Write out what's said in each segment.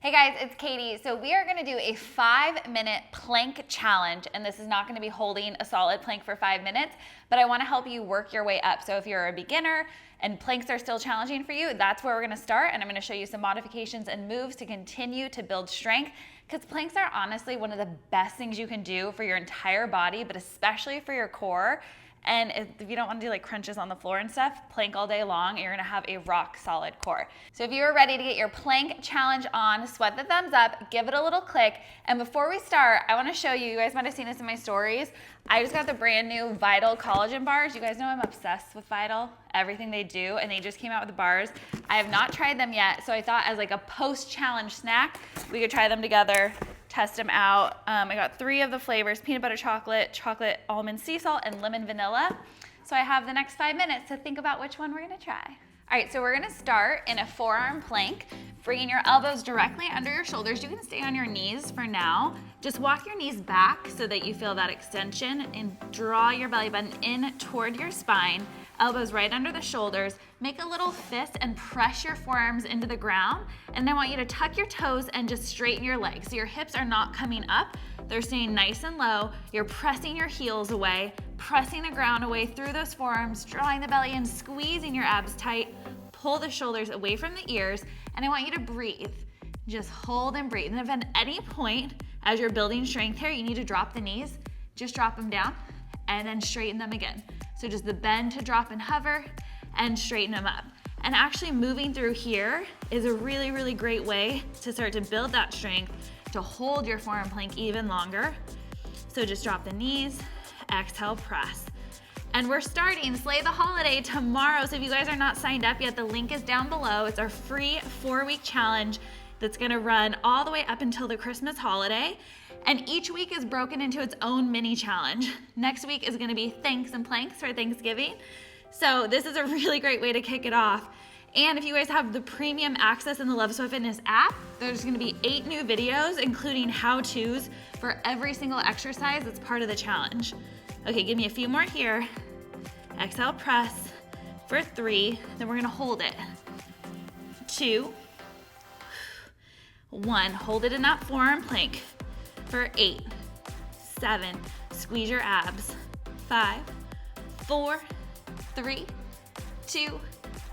Hey guys, it's Katie. So we are gonna do a 5-minute plank challenge, and this is not gonna be holding a solid plank for 5 minutes, but I wanna help you work your way up. So if you're a beginner and planks are still challenging for you, that's where we're gonna start, and I'm gonna show you some modifications and moves to continue to build strength, because planks are honestly one of the best things you can do for your entire body, but especially for your core. And if you don't want to do like crunches on the floor and stuff, plank all day long, and you're gonna have a rock solid core. So if you are ready to get your plank challenge on, sweat the thumbs up, give it a little click. And before we start, I wanna show you guys might have seen this in my stories. I just got the brand new Vital collagen bars. You guys know I'm obsessed with Vital, everything they do, and they just came out with the bars. I have not tried them yet, so I thought as like a post-challenge snack, we could try them together, test them out. I got 3 of the flavors: peanut butter chocolate, chocolate almond sea salt, and lemon vanilla. So I have the next 5 minutes to think about which one we're gonna try. All right, so we're gonna start in a forearm plank, bringing your elbows directly under your shoulders. You can stay on your knees for now. Just walk your knees back so that you feel that extension, and draw your belly button in toward your spine. Elbows right under the shoulders. Make a little fist and press your forearms into the ground. And then I want you to tuck your toes and just straighten your legs. So your hips are not coming up, they're staying nice and low. You're pressing your heels away, pressing the ground away through those forearms, drawing the belly in, squeezing your abs tight. Pull the shoulders away from the ears, and I want you to breathe. Just hold and breathe. And if at any point, as you're building strength here, you need to drop the knees, just drop them down and then straighten them again. So just the bend to drop and hover, and straighten them up. And actually moving through here is a really, really great way to start to build that strength, to hold your forearm plank even longer. So just drop the knees, exhale, press. And we're starting Slay the Holiday tomorrow. So if you guys are not signed up yet, the link is down below. It's our free 4-week challenge that's gonna run all the way up until the Christmas holiday. And each week is broken into its own mini challenge. Next week is gonna be thanks and planks for Thanksgiving. So this is a really great way to kick it off. And if you guys have the premium access in the Love Sweat Fitness app, there's gonna be 8 new videos, including how-tos for every single exercise that's part of the challenge. Okay, give me a few more here. Exhale, press for 3, then we're gonna hold it. 2, 1, hold it in that forearm plank for 8, 7, squeeze your abs, 5, 4, 3, 2,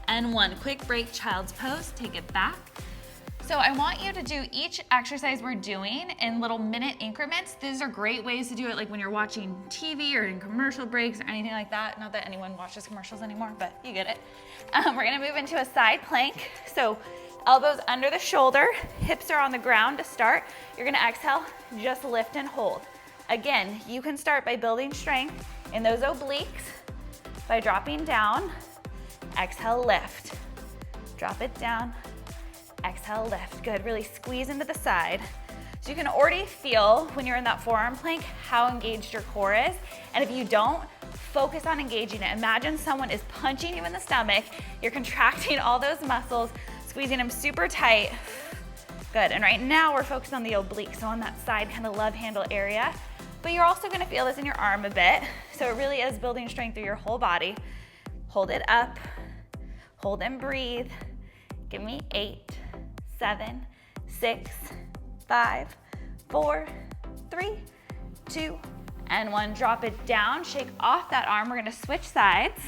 and 1. Quick break, child's pose, take it back. So I want you to do each exercise we're doing in little minute increments. These are great ways to do it, like when you're watching TV or in commercial breaks or anything like that. Not that anyone watches commercials anymore, but you get it. We're gonna move into a side plank. So elbows under the shoulder, hips are on the ground to start. You're gonna exhale, just lift and hold. Again, you can start by building strength in those obliques by dropping down. Exhale, lift. Drop it down. Exhale, lift. Good, really squeeze into the side. So you can already feel when you're in that forearm plank how engaged your core is. And if you don't, focus on engaging it. Imagine someone is punching you in the stomach. You're contracting all those muscles, squeezing them super tight. Good, and right now we're focused on the oblique, so on that side kind of love handle area. But you're also gonna feel this in your arm a bit. So it really is building strength through your whole body. Hold it up, hold and breathe. Give me 8, 7, 6, 5, 4, 3, 2, and 1. Drop it down, shake off that arm. We're gonna switch sides.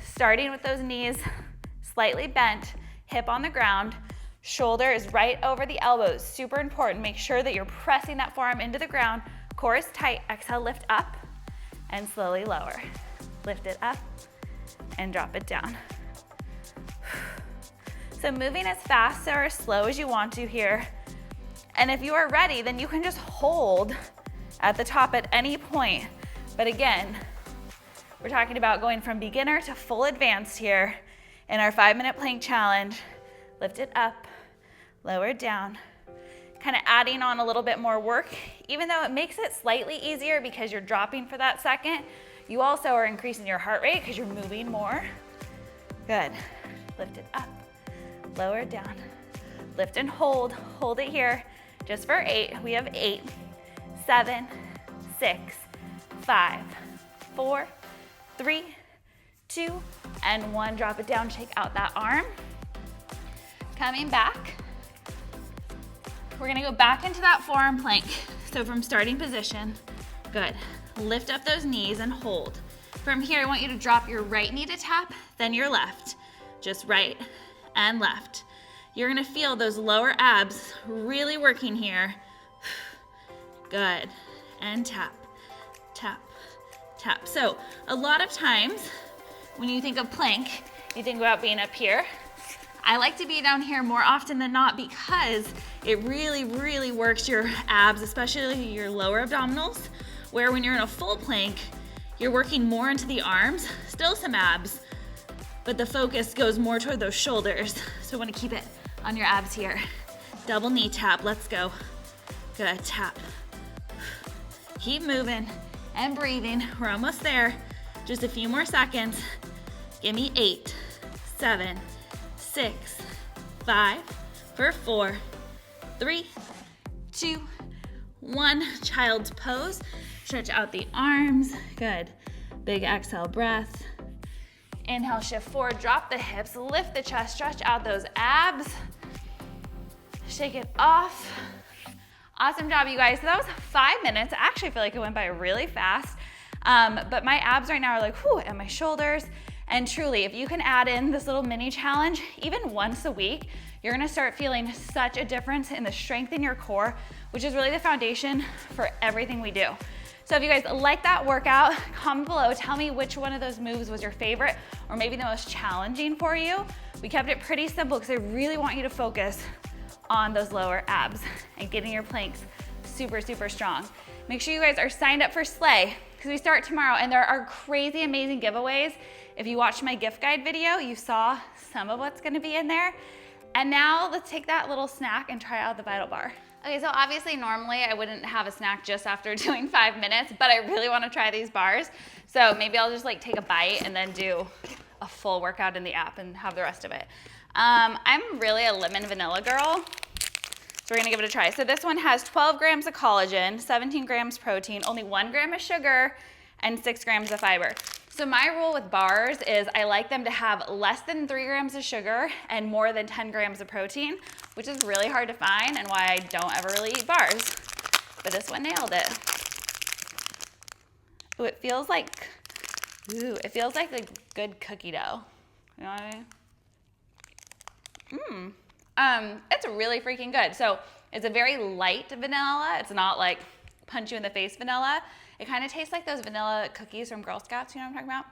Starting with those knees slightly bent, hip on the ground, shoulder is right over the elbows. Super important, make sure that you're pressing that forearm into the ground. Core is tight, exhale, lift up, and slowly lower. Lift it up, and drop it down. So moving as fast or as slow as you want to here. And if you are ready, then you can just hold at the top at any point. But again, we're talking about going from beginner to full advanced here in our 5-minute plank challenge. Lift it up, lower it down, kind of adding on a little bit more work. Even though it makes it slightly easier because you're dropping for that second, you also are increasing your heart rate because you're moving more. Good. Lift it up, lower it down. Lift and hold it here. Just for 8, we have 8, 7, 6, 5, 4, 3, 2, and 1. Drop it down, shake out that arm. Coming back. We're gonna go back into that forearm plank. So from starting position, good. Lift up those knees and hold. From here, I want you to drop your right knee to tap, then your left. Just right and left. You're gonna feel those lower abs really working here. Good. And tap, tap, tap. So a lot of times when you think of plank, you think about being up here. I like to be down here more often than not because it really, really works your abs, especially your lower abdominals, where when you're in a full plank, you're working more into the arms, still some abs, but the focus goes more toward those shoulders. So I want to keep it on your abs here. Double knee tap, let's go. Good, tap. Keep moving and breathing. We're almost there. Just a few more seconds. Give me 8, 7, 6, 5, for 4, 3, 2, 1. Child's pose. Stretch out the arms. Good. Big exhale breath. Inhale, shift forward, drop the hips, lift the chest, stretch out those abs. Shake it off. Awesome job, you guys. So that was 5 minutes. I actually feel like it went by really fast. But my abs right now are like, whew, and my shoulders. And truly, if you can add in this little mini challenge, even once a week, you're gonna start feeling such a difference in the strength in your core, which is really the foundation for everything we do. So if you guys like that workout, comment below, tell me which one of those moves was your favorite or maybe the most challenging for you. We kept it pretty simple because I really want you to focus on those lower abs and getting your planks super, super strong. Make sure you guys are signed up for Slay because we start tomorrow and there are crazy, amazing giveaways. If you watched my gift guide video, you saw some of what's gonna be in there. And now let's take that little snack and try out the Vital Bar. Okay, so obviously normally I wouldn't have a snack just after doing 5 minutes, but I really wanna try these bars. So maybe I'll just like take a bite and then do a full workout in the app and have the rest of it. I'm really a lemon vanilla girl, so we're gonna give it a try. So this one has 12 grams of collagen, 17 grams protein, only 1 gram of sugar, and 6 grams of fiber. So my rule with bars is I like them to have less than 3 grams of sugar and more than 10 grams of protein, which is really hard to find and why I don't ever really eat bars. But this one nailed it. Ooh, it feels like a good cookie dough. You know what I mean? It's really freaking good. So it's a very light vanilla. It's not like punch you in the face vanilla. It kind of tastes like those vanilla cookies from Girl Scouts, you know what I'm talking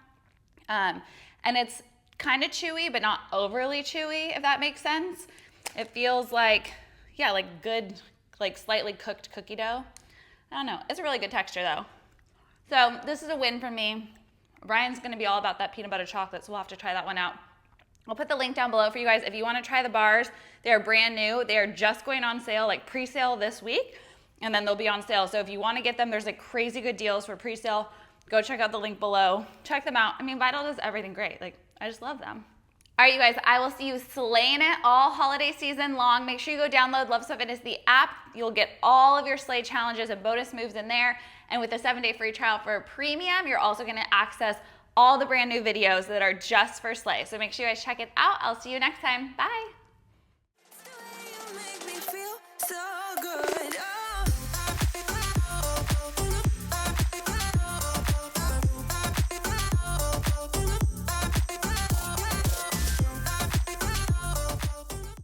about? And it's kind of chewy, but not overly chewy, if that makes sense. It feels like, yeah, like good, like slightly cooked cookie dough. I don't know, it's a really good texture though. So this is a win for me. Brian's gonna be all about that peanut butter chocolate, so we'll have to try that one out. I'll put the link down below for you guys. If you wanna try the bars, they are brand new. They are just going on sale, like pre-sale this week. And then they'll be on sale. So if you want to get them, there's like crazy good deals for pre-sale. Go check out the link below. Check them out. I mean, Vital does everything great. Like, I just love them. All right, you guys, I will see you slaying it all holiday season long. Make sure you go download LSF Fitness, the app. You'll get all of your Slay challenges and bonus moves in there. And with a 7-day free trial for premium, you're also going to access all the brand new videos that are just for Slay. So make sure you guys check it out. I'll see you next time. Bye.